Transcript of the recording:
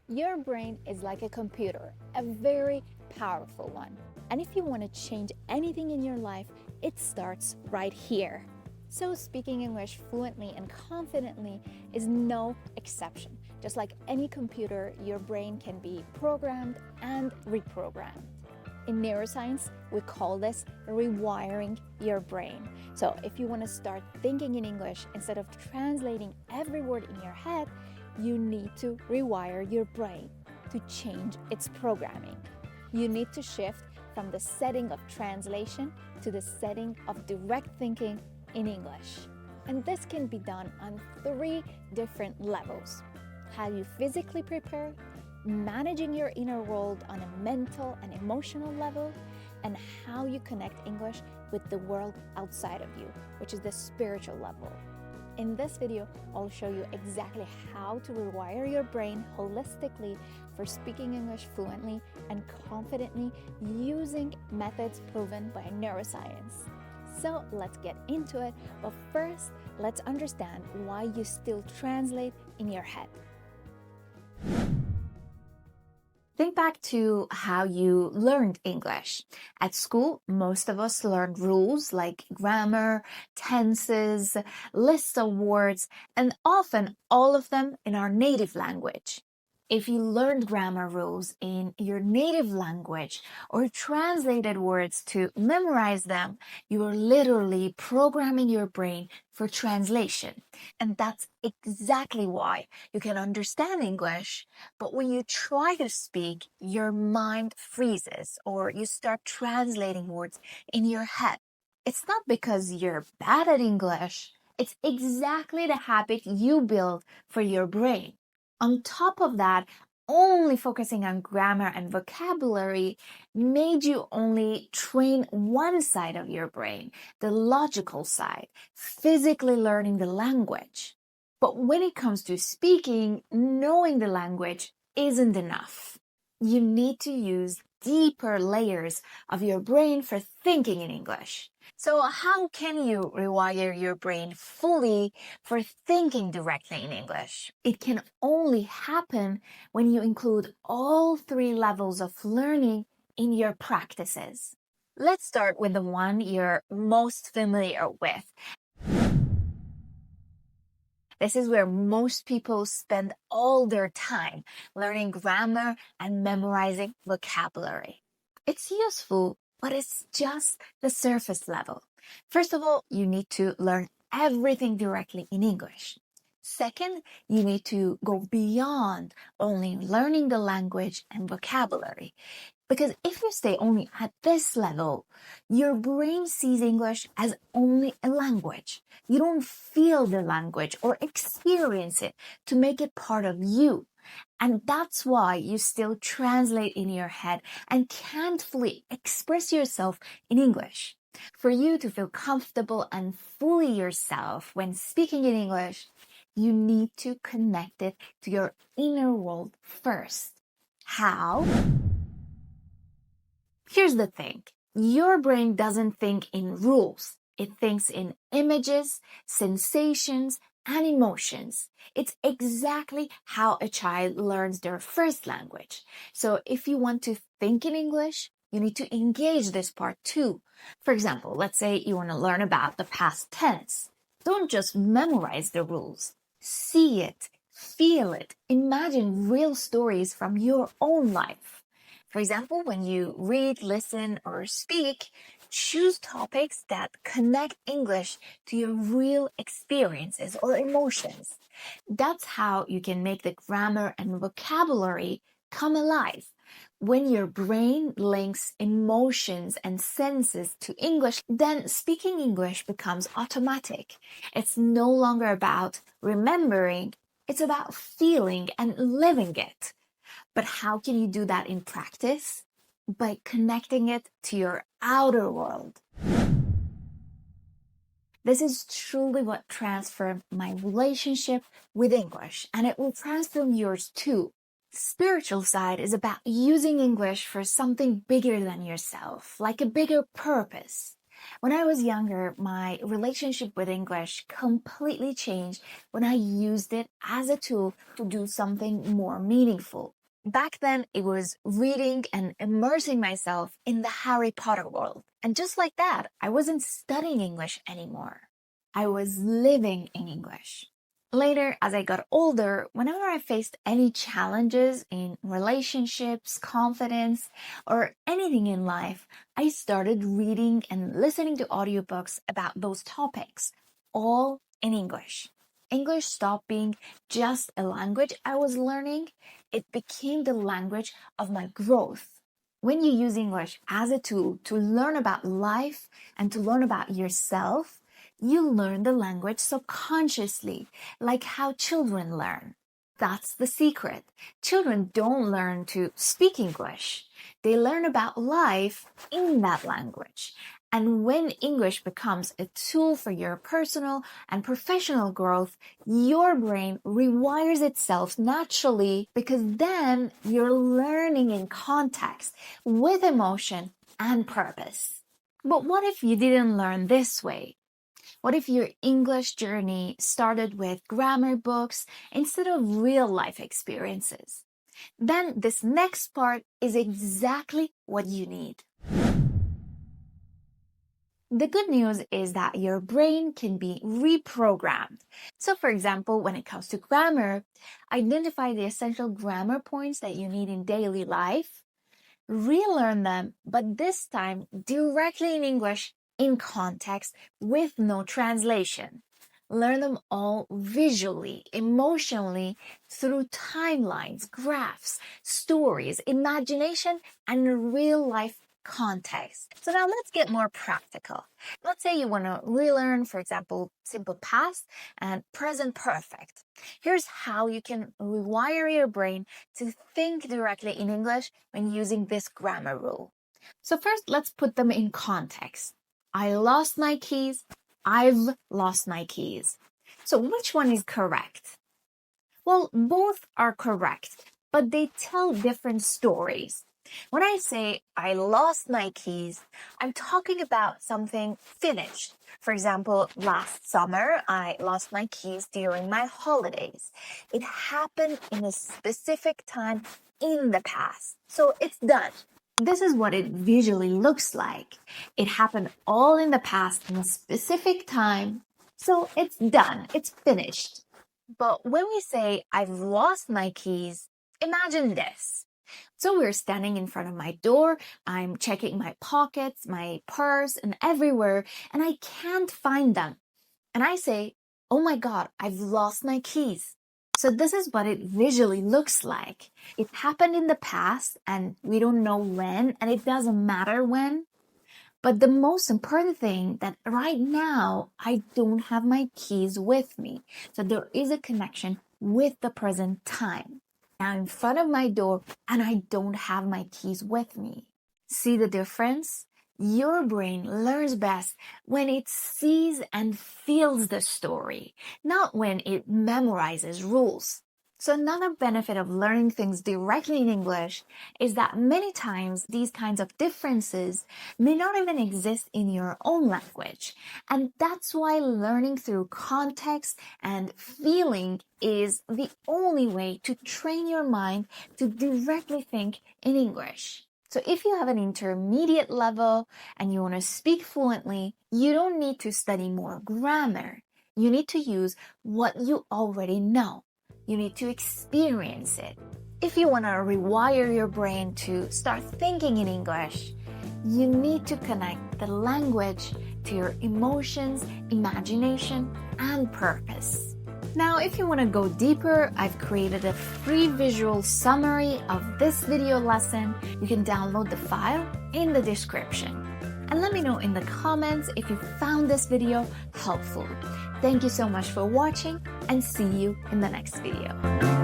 Your brain is like a computer, a very powerful one. And if you want to change anything in your life, it starts right here. So, speaking English fluently and confidently is no exception. Just like any computer, your brain can be programmed and reprogrammed. In neuroscience, we call this rewiring your brain. So, if you want to start thinking in English instead of translating every word in your head, you need to rewire your brain to change its programming. You need to shift from the setting of translation to the setting of direct thinking in English. And this can be done on 3 different levels: how you physically prepare, managing your inner world on a mental and emotional level, and how you connect English with the world outside of you, which is the spiritual level. In this video, I'll show you exactly how to rewire your brain holistically for speaking English fluently and confidently using methods proven by neuroscience. So let's get into it, but first, let's understand why you still translate in your head. Think back to how you learned English. At school, most of us learned rules like grammar, tenses, lists of words, and often all of them in our native language. If you learned grammar rules in your native language or translated words to memorize them, you are literally programming your brain for translation. And that's exactly why you can understand English, but when you try to speak, your mind freezes or you start translating words in your head. It's not because you're bad at English, it's exactly the habit you build for your brain. On top of that, only focusing on grammar and vocabulary made you only train one side of your brain, the logical side, physically learning the language. But when it comes to speaking, knowing the language isn't enough. You need to use deeper layers of your brain for thinking in English. So how can you rewire your brain fully for thinking directly in English? It can only happen when you include all 3 levels of learning in your practices. Let's start with the one you're most familiar with. This is where most people spend all their time learning grammar and memorizing vocabulary. It's useful, but it's just the surface level. First of all, you need to learn everything directly in English. Second, you need to go beyond only learning the language and vocabulary. Because if you stay only at this level, your brain sees English as only a language. You don't feel the language or experience it to make it part of you. And that's why you still translate in your head and can't fully express yourself in English. For you to feel comfortable and fully yourself when speaking in English, you need to connect it to your inner world first. How? Here's the thing. Your brain doesn't think in rules. It thinks in images, sensations, and emotions. It's exactly how a child learns their first language. So if you want to think in English, you need to engage this part too. For example, let's say you want to learn about the past tense. Don't just memorize the rules. See it, feel it, imagine real stories from your own life. For example, when you read, listen, or speak, choose topics that connect English to your real experiences or emotions. That's how you can make the grammar and vocabulary come alive. When your brain links emotions and senses to English, then speaking English becomes automatic. It's no longer about remembering, it's about feeling and living it. But how can you do that in practice? By connecting it to your outer world. This is truly what transformed my relationship with English, and it will transform yours too. Spiritual side is about using English for something bigger than yourself, like a bigger purpose. When I was younger, my relationship with English completely changed when I used it as a tool to do something more meaningful. Back then, it was reading and immersing myself in the Harry Potter world. And just like that, I wasn't studying English anymore. I was living in English. Later, as I got older, whenever I faced any challenges in relationships, confidence, or anything in life, I started reading and listening to audiobooks about those topics, all in English. English stopped being just a language I was learning, it became the language of my growth. When you use English as a tool to learn about life and to learn about yourself, you learn the language subconsciously, like how children learn. That's the secret. Children don't learn to speak English. They learn about life in that language. And when English becomes a tool for your personal and professional growth, your brain rewires itself naturally because then you're learning in context with emotion and purpose. But what if you didn't learn this way? What if your English journey started with grammar books instead of real life experiences? Then this next part is exactly what you need. The good news is that your brain can be reprogrammed. So for example, when it comes to grammar, identify the essential grammar points that you need in daily life, relearn them, but this time directly in English in context with no translation. Learn them all visually, emotionally, through timelines, graphs, stories, imagination, and real life context. So now let's get more practical. Let's say you want to relearn, for example, simple past and present perfect. Here's how you can rewire your brain to think directly in English when using this grammar rule. So first, let's put them in context. I lost my keys. I've lost my keys. So which one is correct? Well, both are correct, but they tell different stories. When I say I lost my keys, I'm talking about something finished. For example, last summer, I lost my keys during my holidays. It happened in a specific time in the past, so it's done. This is what it visually looks like. It happened all in the past in a specific time, so it's done, it's finished. But when we say I've lost my keys, imagine this. So we're standing in front of my door, I'm checking my pockets, my purse, and everywhere, and I can't find them. And I say, oh my God, I've lost my keys. So this is what it visually looks like. It happened in the past, and we don't know when, and it doesn't matter when. But the most important thing that right now, I don't have my keys with me. So there is a connection with the present time. Now in front of my door and I don't have my keys with me. See the difference? Your brain learns best when it sees and feels the story, not when it memorizes rules. So another benefit of learning things directly in English is that many times these kinds of differences may not even exist in your own language. And that's why learning through context and feeling is the only way to train your mind to directly think in English. So if you have an intermediate level and you want to speak fluently, you don't need to study more grammar. You need to use what you already know. You need to experience it. If you want to rewire your brain to start thinking in English, you need to connect the language to your emotions, imagination, and purpose. Now, if you want to go deeper, I've created a free visual summary of this video lesson. You can download the file in the description. And let me know in the comments if you found this video helpful. Thank you so much for watching and see you in the next video.